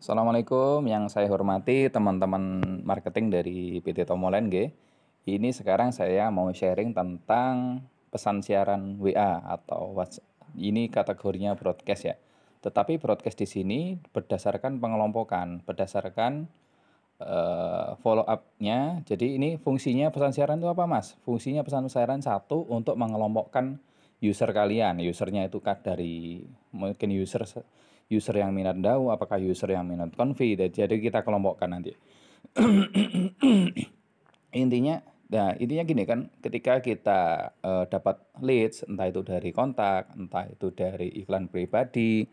Assalamualaikum, yang saya hormati teman-teman marketing dari PT Tomolen G. Ini sekarang saya mau sharing tentang pesan siaran WA atau WhatsApp. Ini kategorinya broadcast ya. Tetapi broadcast di sini berdasarkan pengelompokan, berdasarkan follow up-nya. Jadi ini fungsinya pesan siaran itu apa, Mas? Fungsinya pesan siaran satu untuk mengelompokkan user kalian. Usernya itu dari mungkin user yang minat DAO, apakah user yang minat konfi. Jadi kita kelompokkan nanti. Intinya, intinya gini kan, ketika kita dapat leads, entah itu dari kontak, entah itu dari iklan pribadi,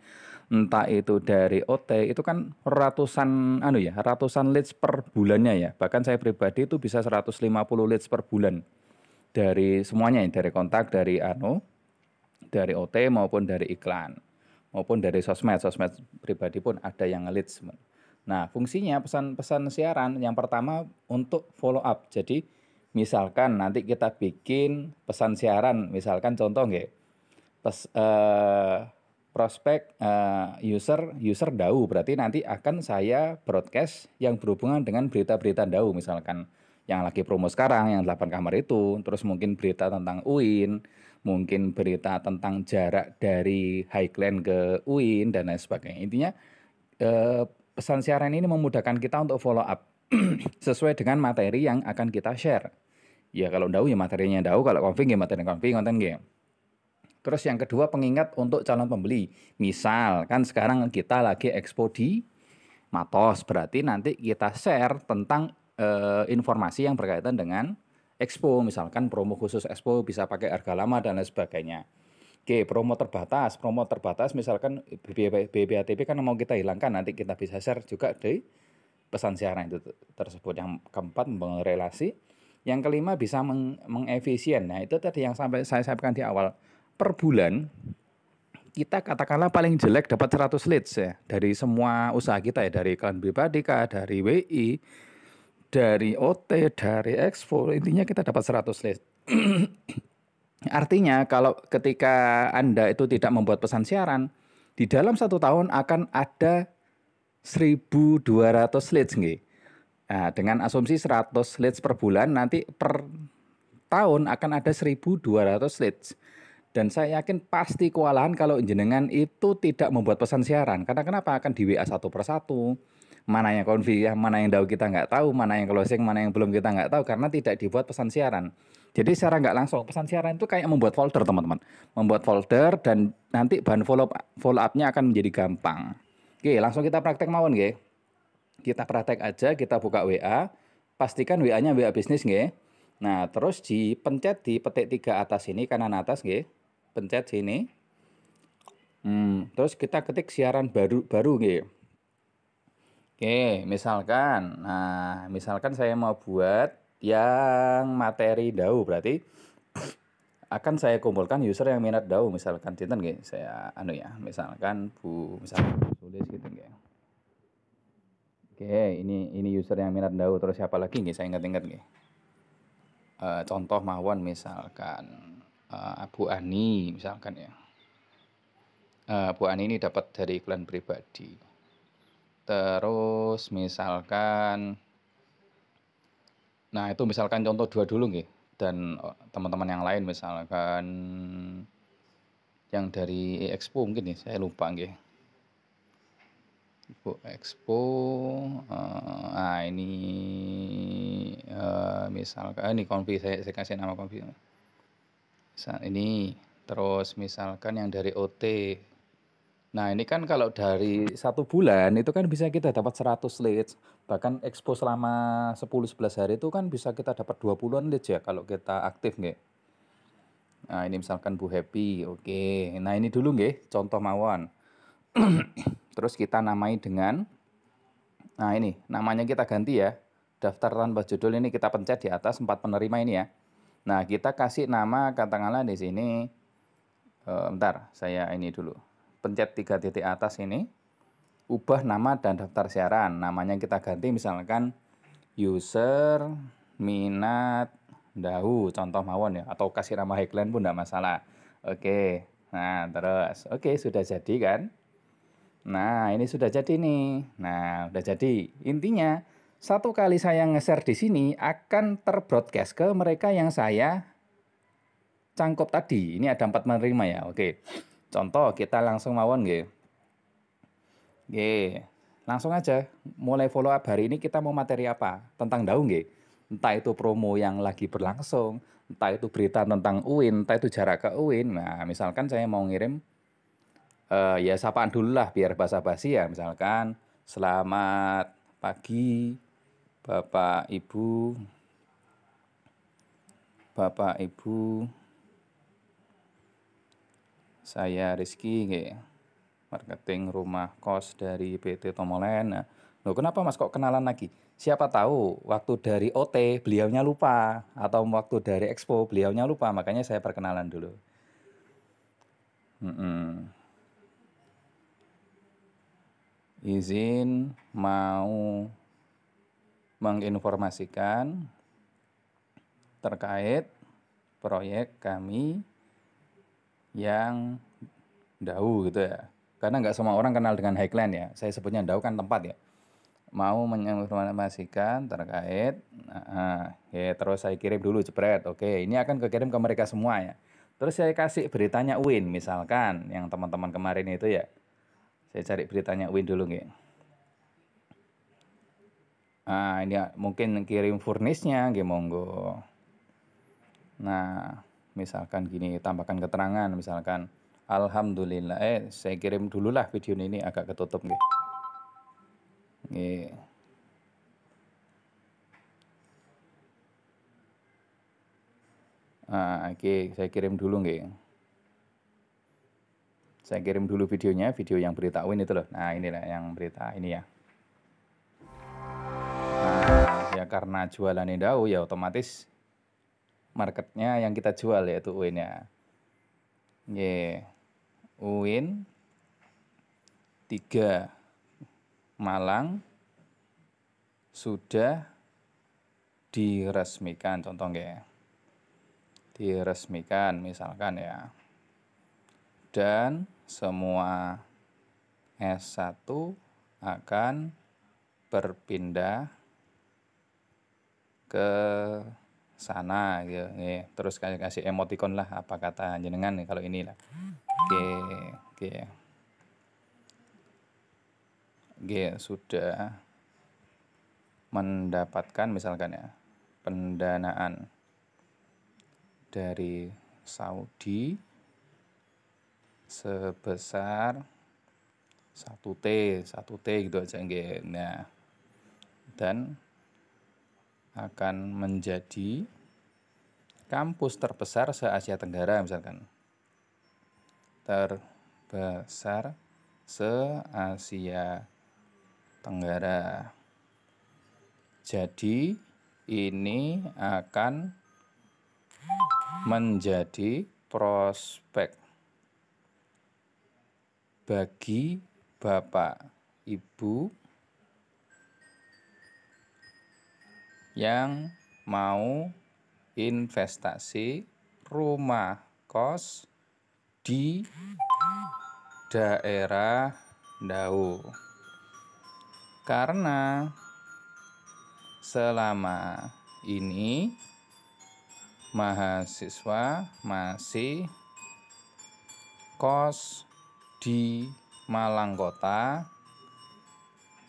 entah itu dari OT, itu kan ratusan leads per bulannya ya. Bahkan saya pribadi itu bisa 150 leads per bulan dari semuanya, dari kontak, dari OT maupun dari iklan, maupun dari sosmed pribadi pun ada yang leads. Nah, fungsinya pesan-pesan siaran yang pertama untuk follow up. Jadi, misalkan nanti kita bikin pesan siaran, misalkan contoh nggih, prospek user DAU, berarti nanti akan saya broadcast yang berhubungan dengan berita-berita DAU, misalkan yang lagi promo sekarang, yang 8 kamar itu, terus mungkin berita tentang UIN, mungkin berita tentang jarak dari Highland ke UIN, dan lain sebagainya. Intinya, pesan siaran ini memudahkan kita untuk follow up sesuai dengan materi yang akan kita share. Ya kalau DAU ya materinya DAU, kalau konfig ya materi konfig, konten game. Terus yang kedua pengingat untuk calon pembeli. Misal kan sekarang kita lagi expo di Matos, berarti nanti kita share tentang informasi yang berkaitan dengan expo. Misalkan promo khusus expo bisa pakai harga lama dan lain sebagainya. Oke, promo terbatas misalkan BBATP kan mau kita hilangkan, nanti kita bisa share juga di pesan siaran itu tersebut. Yang keempat membangun relasi. Yang kelima bisa mengefisien. Nah, itu tadi yang sampai saya sampaikan di awal. Per bulan kita katakanlah paling jelek dapat 100 leads ya dari semua usaha kita ya, dari iklan pribadi kah, dari WI, dari OT, dari Expo, intinya kita dapat 100 leads. Artinya kalau ketika Anda itu tidak membuat pesan siaran, di dalam 1 tahun akan ada 1.200 leads nggih. Nah, dengan asumsi 100 leads per bulan, nanti per tahun akan ada 1.200 leads. Dan saya yakin pasti kewalahan kalau jenengan itu tidak membuat pesan siaran. Karena kenapa? Akan di WA satu persatu. Mana yang konfi, mana yang DAO kita nggak tahu, mana yang closing, mana yang belum kita nggak tahu. Karena tidak dibuat pesan siaran. Jadi secara nggak langsung, pesan siaran itu kayak membuat folder teman-teman. Membuat folder dan nanti bahan follow up-nya akan menjadi gampang. Oke, langsung kita praktek mawon nggih. Kita praktek aja, kita buka WA. Pastikan WA-nya WA bisnis nggih. Nah, terus dipencet di petik 3 atas ini, kanan atas nggih. Pencet sini. Terus kita ketik siaran baru nggih. Oke, misalkan. Nah, misalkan saya mau buat yang materi DAO, berarti akan saya kumpulkan user yang minat DAO, misalkan sinten nggih. Saya misalkan misalkan tulis gitu nggih. Oke, ini user yang minat DAO, terus siapa lagi nggih? Saya ingat-ingat nggih. Contoh mawon misalkan Bu Ani misalkan ya. Bu Ani ini dapat dari iklan pribadi. Terus misalkan, nah itu misalkan contoh 2 dulu nggih. Dan teman-teman yang lain misalkan yang dari Expo mungkin nih, saya lupa nggih. Bu Expo, nah ini misalkan ini konfi, saya kasih nama konfi. Ini terus misalkan yang dari OT. Nah ini kan kalau dari 1 bulan itu kan bisa kita dapat 100 leads. Bahkan expo selama 10-11 hari itu kan bisa kita dapat 20-an leads ya kalau kita aktif nggih. Nah ini misalkan Bu Happy, oke. Nah ini dulu nggih, contoh mawon. Terus kita namai dengan, nah ini namanya kita ganti ya. Daftar tanpa judul ini kita pencet di atas 4 penerima ini ya. Nah kita kasih nama katakanlah di sini, bentar saya ini dulu. Pencet 3 titik atas ini, ubah nama dan daftar siaran. Namanya kita ganti misalkan user minat DAU, contoh mawon ya, atau kasih nama Highland pun enggak masalah. Oke, nah terus, oke sudah jadi kan. Nah, ini sudah jadi nih. Nah, udah jadi. Intinya, satu kali saya nge-share di sini akan terbroadcast ke mereka yang saya cangkup tadi. Ini ada 4 menerima ya. Oke. Contoh, kita langsung mawon nggih. Oke. Langsung aja. Mulai follow up hari ini kita mau materi apa? Tentang daun nggih. Entah itu promo yang lagi berlangsung, entah itu berita tentang UIN, entah itu jarak ke UIN. Nah, misalkan saya mau ngirim ya sapaan dulu lah biar basa-basi ya. Misalkan selamat pagi Bapak Ibu, saya Rizky, nggih, marketing rumah kos dari PT Tomolen. Nah, loh kenapa Mas kok kenalan lagi? Siapa tahu waktu dari OT beliaunya lupa atau waktu dari Expo beliaunya lupa, makanya saya perkenalan dulu. Izin mau menginformasikan terkait proyek kami yang Dau gitu ya. Karena nggak semua orang kenal dengan Highland ya. Saya sebutnya Dau kan tempat ya. Mau menginformasikan terkait, ya terus saya kirim dulu jepret. Oke, ini akan kekirim ke mereka semua ya. Terus saya kasih beritanya UIN misalkan yang teman-teman kemarin itu ya. Saya cari beritanya UIN dulu nggih. Nah, ini mungkin kirim furnisnya nggih monggo. Nah, misalkan gini, tambahkan keterangan misalkan alhamdulillah saya kirim dulu lah video ini agak ketutup nggih. Nggih. Oke, saya kirim dulu nggih. Saya kirim dulu videonya, video yang berita UIN itu loh. Nah, inilah yang berita ini ya. Nah, ya karena jualannya Dau ya otomatis marketnya yang kita jual yaitu UIN ya. Nggih. UIN 3 Malang sudah diresmikan, contoh nggih. Diresmikan misalkan ya. Dan semua S1 akan berpindah ke sana gitu. Nih, terus kasih emoticon lah apa kata jenengan nih kalau ini lah. Oke. Sudah mendapatkan misalkan ya pendanaan dari Saudi sebesar 1T gitu aja nggih. Nah, dan akan menjadi kampus terbesar se-Asia Tenggara misalkan. Terbesar se-Asia Tenggara. Jadi ini akan menjadi prospek bagi Bapak Ibu yang mau investasi rumah kos di daerah Dau. Karena selama ini mahasiswa masih kos di Malang Kota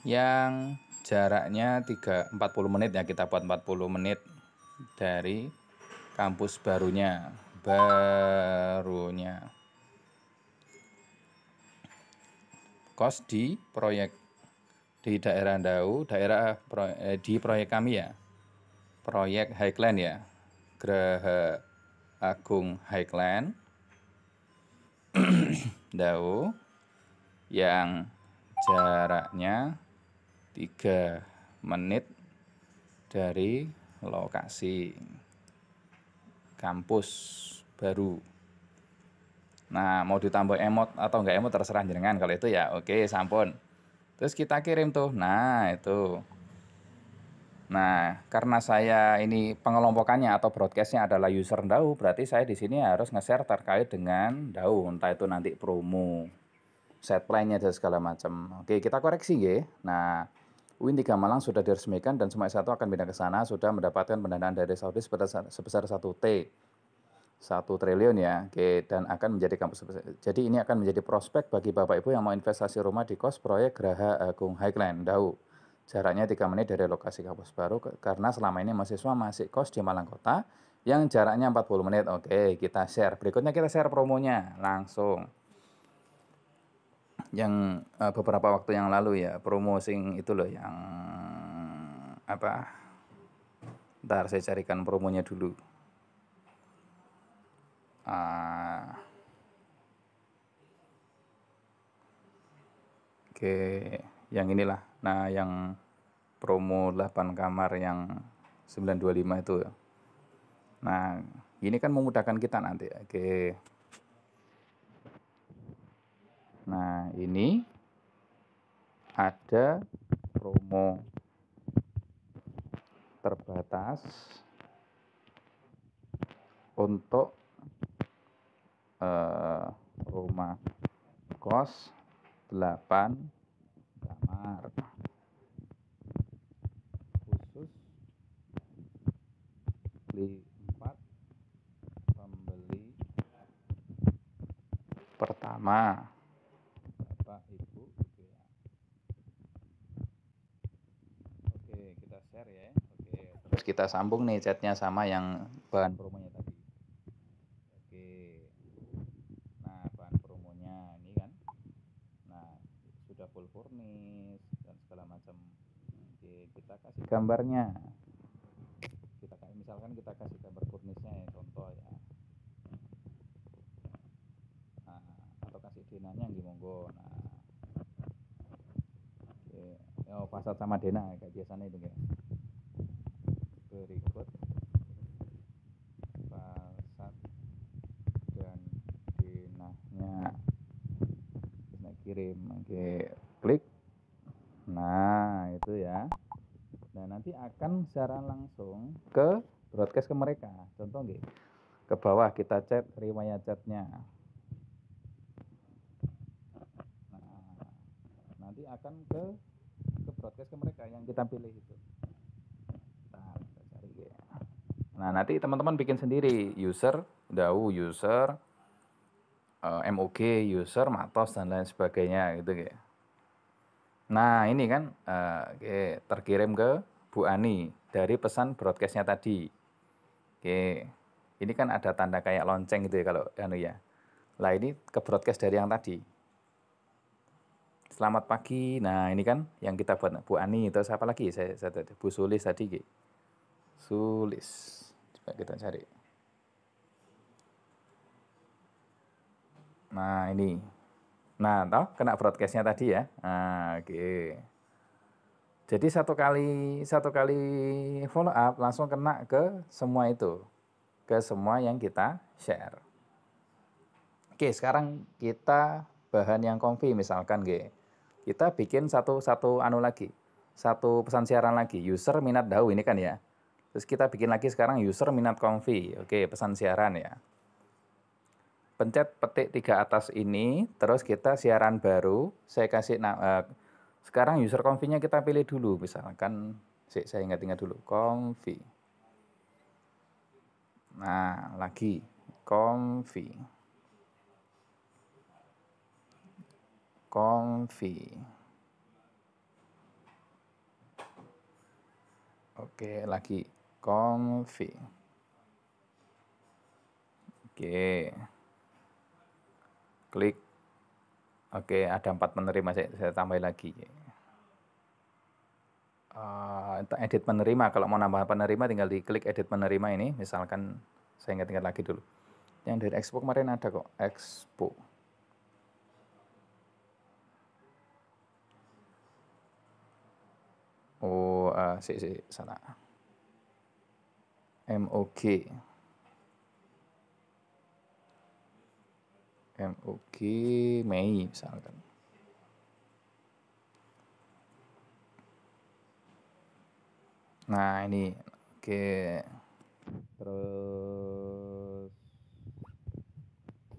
yang jaraknya 40 menit ya, kita buat 40 menit dari kampus barunya. Kos di proyek di daerah Dau, di proyek kami ya. Proyek Highland ya. Graha Agung Highland Dau yang jaraknya 3 menit dari lokasi kampus baru. Nah, mau ditambah emot atau enggak emot terserah jenengan, kalau itu ya oke, sampun. Terus kita kirim tuh. Nah, itu. Nah, karena saya ini pengelompokannya atau broadcastnya adalah user Dau, berarti saya di sini harus nge-share terkait dengan Dau, entah itu nanti promo set plan-nya dan segala macam. Oke, kita koreksi ya. Nah, UIN 3 Malang sudah diresmikan dan semua S1 akan pindah ke sana, sudah mendapatkan pendanaan dari Saudi sebesar 1 triliun ya. Oke, dan akan menjadi kampus. Jadi ini akan menjadi prospek bagi Bapak Ibu yang mau investasi rumah di kos proyek Geraha Agung Highland Dau. Jaraknya 3 menit dari lokasi kampus baru karena selama ini mahasiswa masih kos di Malang Kota yang jaraknya 40 menit. Oke, kita share. Berikutnya kita share promonya langsung. Yang beberapa waktu yang lalu ya, promosing itu loh yang apa? Ntar saya carikan promonya dulu. Oke, yang inilah. Nah, yang promo 8 kamar yang 925 itu. Nah, ini kan memudahkan kita nanti. Oke. Nah, ini ada promo terbatas untuk rumah kos 8 kamar khusus 4 pembeli pertama Bapak Ibu gitu ya. Oke, kita share ya. Oke, terus kita sambung nih chatnya sama yang bahan promonya tadi. Oke, nah bahan promonya ini kan, nah sudah full furnish dan segala macam. Oke, kita kasih gambarnya. Misalkan kita kasih gambar furnishnya ya, contoh ya. Nah, atau kasih denanya yang monggo. Nah, oke. Fasad sama dena kayak biasanya itu ya. Berikut fasad dan denahnya. Nah, kirim. Oke, klik. Nah, itu ya. Nah, nanti akan secara langsung ke broadcast ke mereka. Contoh nggih. Ke bawah kita chat riwayat chatnya. Nah, nanti akan ke broadcast ke mereka yang kita pilih itu. Nah, kita cari ya. Nah, nanti teman-teman bikin sendiri user, DAU user, MOG user, Matos dan lain sebagainya gitu ya. Nah, ini kan terkirim ke Bu Ani dari pesan broadcastnya tadi. Oke, ini kan ada tanda kayak lonceng gitu ya kalau anu ya. Lah ini ke broadcast dari yang tadi. Selamat pagi. Nah, ini kan yang kita buat Bu Ani itu siapa lagi? Saya Bu Sulis tadi. Sulis. Coba kita cari. Nah, ini. Nah, toh kena broadcastnya tadi ya. Nah, oke. Jadi satu kali follow up langsung kena ke semua itu. Ke semua yang kita share. Oke, sekarang kita bahan yang konfi misalkan kita bikin satu anu lagi. Satu pesan siaran lagi, user minat DAU ini kan ya. Terus kita bikin lagi sekarang user minat konfi. Oke, pesan siaran ya. Pencet petik 3 atas ini, terus kita siaran baru, saya kasih sekarang user konfi-nya kita pilih dulu, misalkan saya ingat-ingat dulu, konfi. Nah, lagi konfi. Oke, lagi konfi. Oke. Klik. Oke, ada 4 penerima, saya tambahin lagi. Edit penerima, kalau mau nambah penerima tinggal diklik edit penerima ini, misalkan saya ingat-ingat lagi dulu. Yang dari Expo kemarin ada kok, Expo. Oh, salah. MOG Mei misalkan. Nah, ini oke. Terus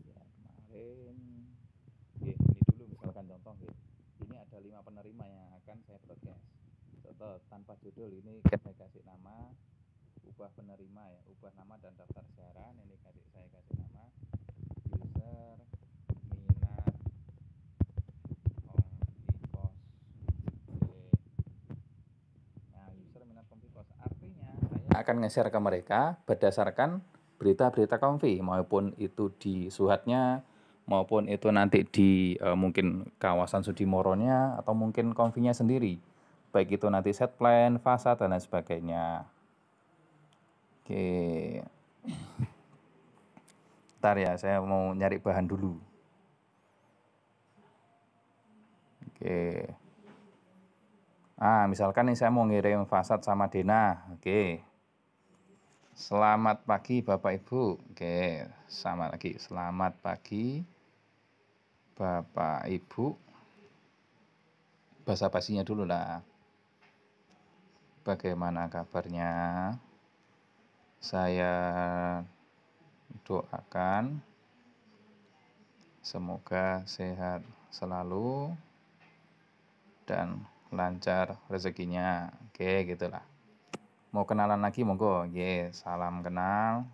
ya, kemarin ini dulu misalkan akan saya broadcast. Contoh tanpa judul ini saya kasih nama ubah penerima ya, ubah nama dan daftar siaran. Ini saya kasih nama user minat Kompikos. Oke. Nah, user minat Kompikos artinya saya akan nge-share ke mereka berdasarkan berita-berita Kompi, maupun itu di Suhatnya, maupun itu nanti di mungkin kawasan Sudimoronya, atau mungkin Kompinya sendiri. Baik itu nanti set plan, fasad, dan lain sebagainya. Oke. Bentar ya, saya mau nyari bahan dulu. Oke. Misalkan nih saya mau ngirim fasad sama Dena. Oke. Selamat pagi Bapak Ibu. Oke, sama lagi. Selamat pagi Bapak Ibu. Basa-basinya dulu lah. Bagaimana kabarnya? Saya doakan semoga sehat selalu dan lancar rezekinya. Oke, gitulah. Mau kenalan lagi monggo. Salam kenal.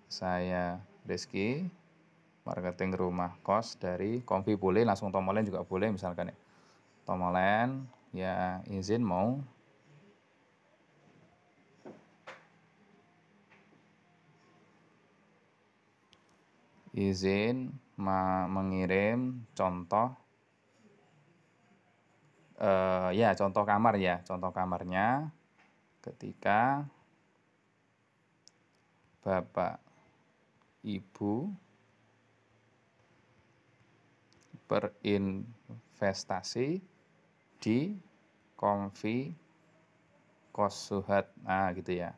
Saya Rizky, marketing rumah kos dari Kompi. Boleh langsung Tomolen juga boleh misalkan ya. Tomolen ya izin mau mengirim contoh contoh kamar ya, contoh kamarnya ketika Bapak Ibu berinvestasi di Kompi Kos Suhat. Gitu ya.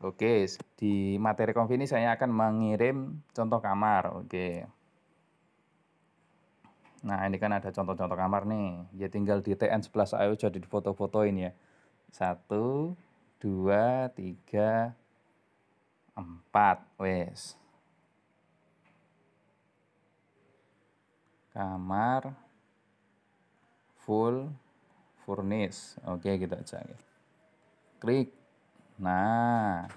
Oke, di materi Kompi ini saya akan mengirim contoh kamar. Oke. Nah, ini kan ada contoh-contoh kamar nih. Ya tinggal di TN11 ayo jadi di foto-fotoin ya. 1, 2, 3, 4. Wes. Kamar full furnish. Oke, gitu aja. Klik. Nah.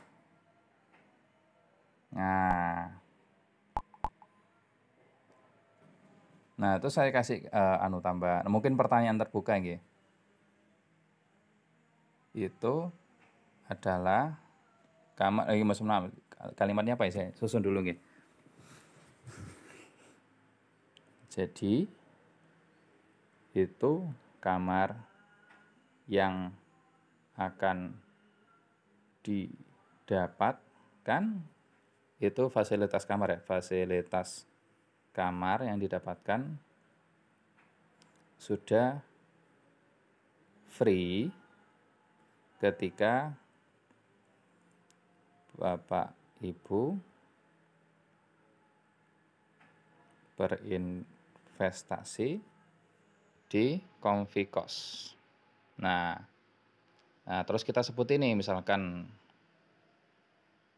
Nah, terus saya kasih tambah. Mungkin pertanyaan terbuka nggih. Itu adalah kamar maksudnya kalimatnya apa ya, saya susun dulu nggih. Jadi itu kamar yang akan didapatkan itu fasilitas kamar ya, fasilitas kamar yang didapatkan sudah free ketika Bapak Ibu berinvestasi di Kompikos. Nah, terus kita sebut ini misalkan,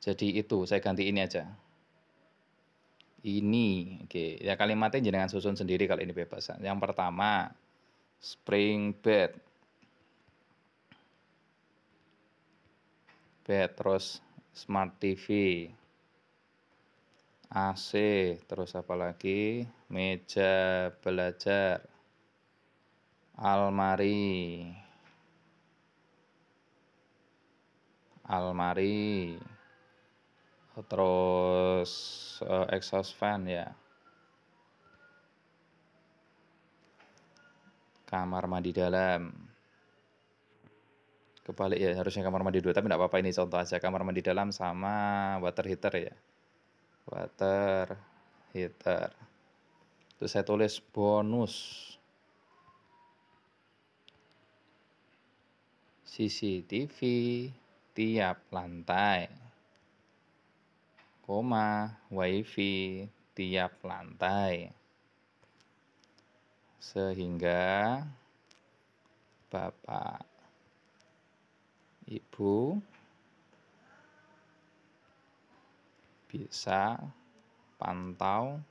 jadi itu saya ganti ini aja. Ini, oke. Ya kalimatnya jenengan susun sendiri kalau ini bebas. Yang pertama, spring bed, terus smart TV, AC, terus apa lagi, meja belajar, almari, terus exhaust fan ya, kamar mandi dalam. Kebalik ya, harusnya kamar mandi dulu, tapi enggak apa-apa, ini contoh aja. Kamar mandi dalam sama water heater ya. Water heater. Terus saya tulis bonus CCTV tiap lantai, WiFi tiap lantai, sehingga Bapak Ibu bisa pantau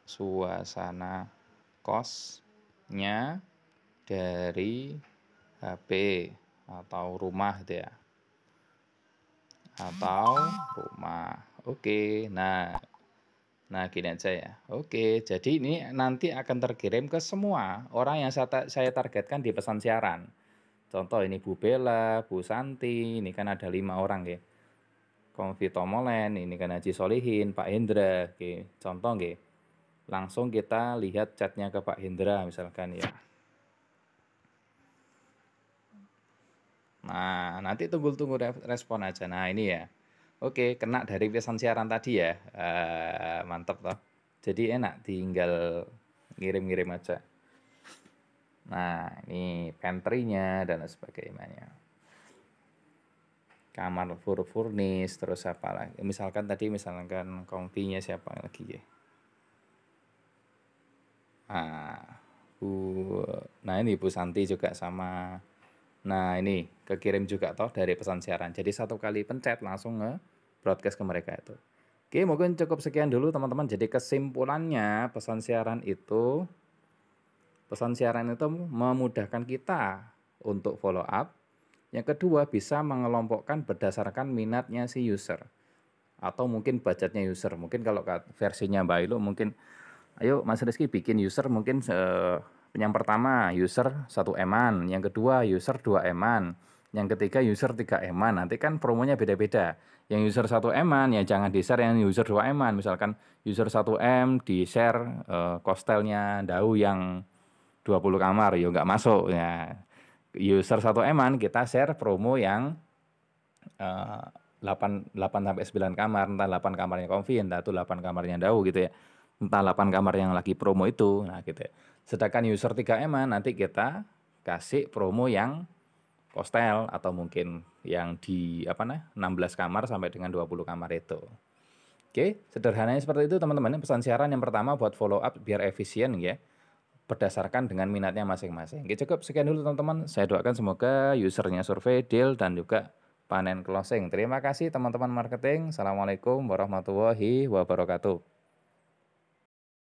suasana kos dari HP atau rumah gitu ya. Atau rumah. Oke. Nah gini aja ya. Oke, jadi ini nanti akan terkirim ke semua orang yang saya targetkan di pesan siaran. Contoh ini Bu Bella, Bu Santi, ini kan ada 5 orang ya. Komvi Tomolen, ini kan Haji Solihin, Pak Hendra, oke. Contoh nggih. Langsung kita lihat chatnya ke Pak Hendra misalkan ya. Nah, nanti tunggu-tunggu respon aja. Nah, ini ya. Oke, kena dari pesan siaran tadi ya. Mantap toh. Jadi enak tinggal ngirim-ngirim aja. Nah, ini pantry-nya dan sebagainya. Kamar furnis, terus apa lagi? Misalkan kompinya siapa lagi ya? Nah ini Bu Santi juga sama. Nah ini kekirim juga toh dari pesan siaran. Jadi satu kali pencet langsung nge-broadcast ke mereka itu. Oke, mungkin cukup sekian dulu teman-teman. Jadi kesimpulannya pesan siaran itu memudahkan kita untuk follow up. Yang kedua bisa mengelompokkan berdasarkan minatnya si user. Atau mungkin budgetnya user. Mungkin kalau versinya Mbak Ilu mungkin, ayo Mas Rizky bikin user mungkin yang pertama user 1 eman, yang kedua user 2 eman, yang ketiga user 3 eman. Nanti kan promonya beda-beda. Yang user 1 eman ya jangan di-share yang user 2 eman. Misalkan user 1 M di-share kostelnya Dau yang 20 kamar, ya nggak masuk ya. User 1 eman kita share promo yang 8 sampai 9 kamar, entah 8 kamarnya Komvi, entah itu 8 kamarnya Dau gitu ya. Entah 8 kamar yang lagi promo itu. Nah, gitu ya. Sedangkan user 3M nanti kita kasih promo yang kostel atau mungkin yang di 16 kamar sampai dengan 20 kamar itu. Oke, sederhananya seperti itu teman-teman. Pesan siaran yang pertama buat follow up biar efisien ya. Berdasarkan dengan minatnya masing-masing. Oke, cukup sekian dulu teman-teman. Saya doakan semoga usernya survei, deal, dan juga panen closing. Terima kasih teman-teman marketing. Assalamualaikum warahmatullahi wabarakatuh.